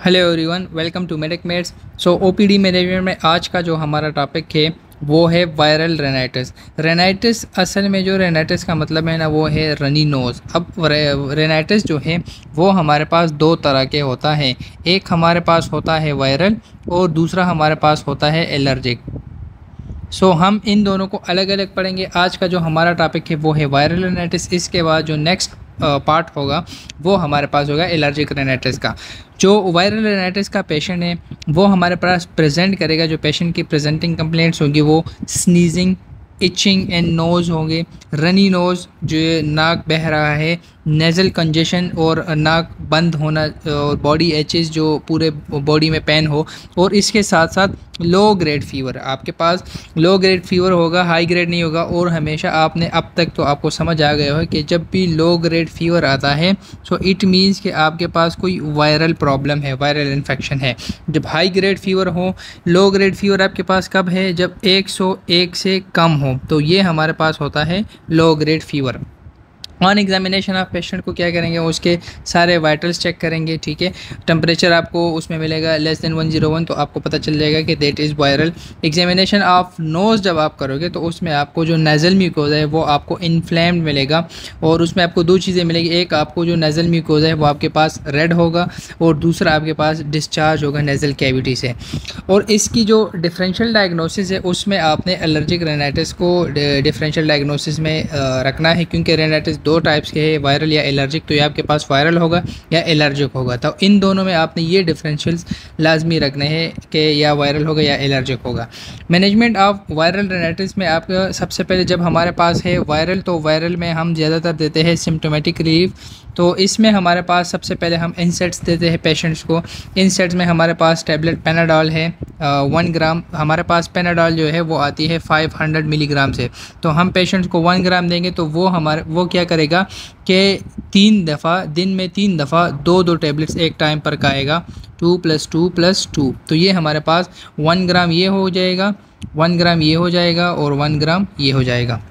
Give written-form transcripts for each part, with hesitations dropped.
Hello everyone, welcome to Medicmates. OPD management में आज का जो हमारा टॉपिक है वो है वायरल रेनाइटिस। रेनाइटिस असल में जो रेनाइटिस का मतलब है ना वो है रनी नोज़। अब रेनाइटिस जो है वो हमारे पास दो तरह के होता है। एक हमारे पास होता है वायरल और दूसरा हमारे पास होता है एलर्जिक। हम इन दोनों को अलग अलग पढ़ेंगे। आज का जो हमारा टॉपिक है वो है वायरल रेनाइटिस। इसके बाद जो नेक्स्ट पार्ट होगा वो हमारे पास होगा एलर्जिक रेनाइटिस का। जो वायरल रेनाइटिस का पेशेंट है वो हमारे पास प्रेजेंट करेगा। जो पेशेंट की प्रेजेंटिंग कंप्लेंट्स होंगी वो स्नीजिंग, इचिंग एंड नोज़ होंगे, रनी नोज़ जो नाक बह रहा है, नेज़ल कंजेशन और नाक बंद होना और बॉडी एचेस जो पूरे बॉडी में पेन हो, और इसके साथ साथ लो ग्रेड फीवर। आपके पास लो ग्रेड फीवर होगा, हाई ग्रेड नहीं होगा। और हमेशा आपने अब तक तो आपको समझ आ गया हो कि जब भी लो ग्रेड फीवर आता है सो इट मीन्स कि आपके पास कोई वायरल प्रॉब्लम है, वायरल इन्फेक्शन है। जब हाई ग्रेड फीवर हो, लो ग्रेड फीवर आपके पास कब है? जब 101 से कम हो, तो ये हमारे पास होता है low grade fever. On examination आप पेशेंट को क्या करेंगे, उसके सारे वाइटल्स चेक करेंगे, ठीक है। टेम्परेचर आपको उसमें मिलेगा लेस देन 101, तो आपको पता चल जाएगा कि that is viral. Examination of nose जब आप करोगे तो उसमें आपको जो नेज़ल म्यूकोज़ा है वो आपको इन्फ्लेम्ड मिलेगा, और उसमें आपको दो चीज़ें मिलेगी। एक, आपको जो नेज़ल म्यूकोज़ा है वो आपके पास रेड होगा, और दूसरा आपके पास डिस्चार्ज होगा नेज़ल कैविटी से। और इसकी जो डिफरेंशियल डायग्नोसिस है उसमें आपने एलर्जिक रेनाइटिस को डिफरेंशियल डायग्नोसिस में रखना है, क्योंकि रेनाइटिस दो टाइप्स के हैं, वायरल या एलर्जिक। तो ये आपके पास वायरल होगा या एलर्जिक होगा, तो इन दोनों में आपने ये डिफरेंशियल्स लाजमी रखने हैं कि या वायरल होगा या एलर्जिक होगा। मैनेजमेंट ऑफ वायरल रेनाइटिस में आपका सबसे पहले जब हमारे पास है वायरल, तो वायरल में हम ज़्यादातर देते हैं सिम्टोमेटिक रिलीफ। तो इसमें हमारे पास सबसे पहले हम इंसेट्स देते हैं पेशेंट्स को। इंसेट्स में हमारे पास टैबलेट पेनाडॉल है 1 ग्राम। हमारे पास पेनाडॉल जो है वो आती है 500 मिलीग्राम से, तो हम पेशेंट्स को 1 ग्राम देंगे तो वो क्या करेगा कि 3 दफ़ा दिन में 3 दफ़ा 2 टैबलेट्स एक टाइम पर खाएगा, 2 + 2 + 2। तो ये हमारे पास 1 ग्राम ये हो जाएगा, 1 ग्राम ये हो जाएगा और 1 ग्राम ये हो जाएगा।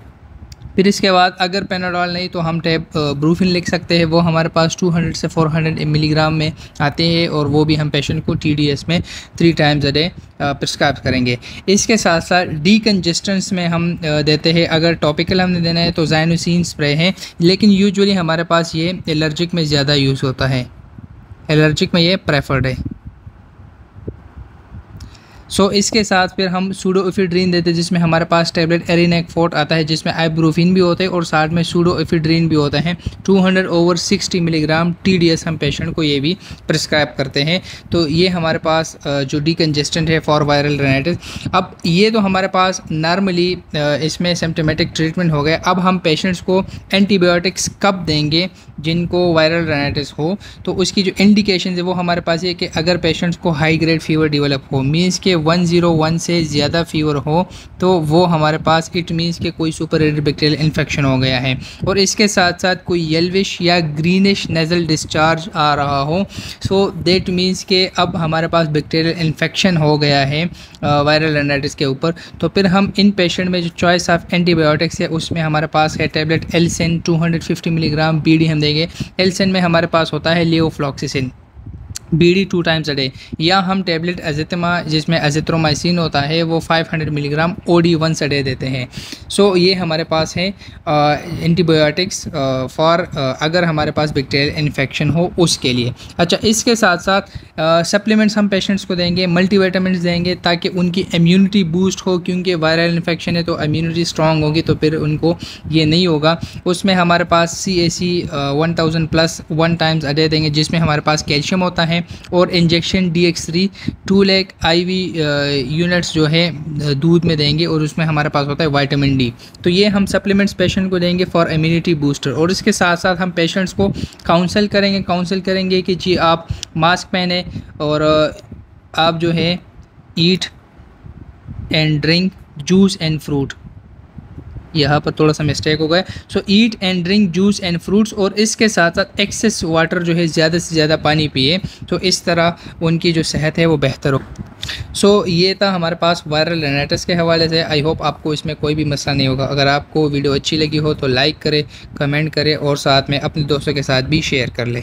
फिर इसके बाद अगर पेनाडॉल नहीं तो हम ब्रूफिन लिख सकते हैं, वो हमारे पास 200 से 400 मिलीग्राम में आते हैं, और वो भी हम पेशेंट को TDS में 3 टाइम्स अ डे प्रिस्क्राइब करेंगे। इसके साथ साथ डीकंजेस्टेंट्स में हम देते हैं। अगर टॉपिकल हमने देना है तो ज़ाइनोसिन स्प्रे है, लेकिन यूजुअली हमारे पास ये एलर्जिक में ज़्यादा यूज़ होता है, एलर्जिक में ये प्रेफर्ड है। इसके साथ फिर हम सूडोएफिड्रीन देते हैं, जिसमें हमारे पास टैबलेट एरिनेक्फोर्ट आता है, जिसमें आइब्रूफिन भी होता है और साथ में सूडोएफिड्रीन भी होता है। 200/60 मिलीग्राम TDS हम पेशेंट को ये भी प्रिस्क्राइब करते हैं। तो ये हमारे पास जो डीकंजेस्टेंट है फॉर वायरल रेनाइटिस। अब ये तो हमारे पास नॉर्मली इसमें सिम्टोमेटिक ट्रीटमेंट हो गया। अब हम पेशेंट्स को एंटीबायोटिक्स कब देंगे जिनको वायरल रेनाइटिस हो, तो उसकी जो इंडिकेशन है वो हमारे पास ये कि अगर पेशेंट्स को हाई ग्रेड फीवर डेवलप हो, मीन्स के 101 से ज़्यादा फीवर हो, तो वो हमारे पास इट मीन्स के कोई सुपरएडेड बैक्टीरियल इन्फेक्शन हो गया है, और इसके साथ साथ कोई येल्विश या ग्रीनिश नेज़ल डिस्चार्ज आ रहा हो, दैट मीन्स के अब हमारे पास बैक्टीरियल इन्फेक्शन हो गया है वायरल रेनाइटिस के ऊपर। तो फिर हम इन पेशेंट में जो चॉइस ऑफ एंटीबायोटिक्स है उसमें हमारे पास है टैबलेट एल्सेन 250 मिलीग्राम BD हम देंगे। एल्सेन में हमारे पास होता है लियोफ्लॉक्सिसिन BD 2 टाइम्स अ डे, या हम टैबलेट अजिथमा जिसमें अजिथ्रोमाइसिन होता है वो 500 मिलीग्राम OD 1 डे देते हैं। ये हमारे पास है एंटीबायोटिक्स फॉर अगर हमारे पास बैक्टीरियल इन्फेक्शन हो उसके लिए। अच्छा, इसके साथ साथ सप्लीमेंट्स हम पेशेंट्स को देंगे, मल्टीविटामिन्स देंगे ताकि उनकी इम्यूनिटी बूस्ट हो, क्योंकि वायरल इन्फेक्शन है तो इम्यूनिटी स्ट्रॉन्ग होगी तो फिर उनको ये नहीं होगा। उसमें हमारे पास CAC 1000+ 1 टाइम्स अ डे देंगे, जिसमें हमारे पास कैल्शियम होता है, और injection DX3 2 lakh IV units जो है दूध में देंगे, और उसमें हमारे पास होता है विटामिन D। तो ये हम सप्लीमेंट्स पेशेंट को देंगे फॉर इम्यूनिटी बूस्टर। और इसके साथ साथ हम पेशेंट्स को काउंसल करेंगे कि जी आप मास्क पहने, और आप जो है eat and drink juice and fruit, यहाँ पर थोड़ा सा मिस्टेक हो गया। Eat and drink juice and fruits, और इसके साथ साथ एक्सेस वाटर जो है ज़्यादा से ज़्यादा पानी पिए, तो इस तरह उनकी जो सेहत है वो बेहतर हो। ये था हमारे पास वायरल रेनाइटिस के हवाले से। आई होप आपको इसमें कोई भी मसला नहीं होगा। अगर आपको वीडियो अच्छी लगी हो तो लाइक करें, कमेंट करें, और साथ में अपने दोस्तों के साथ भी शेयर कर लें।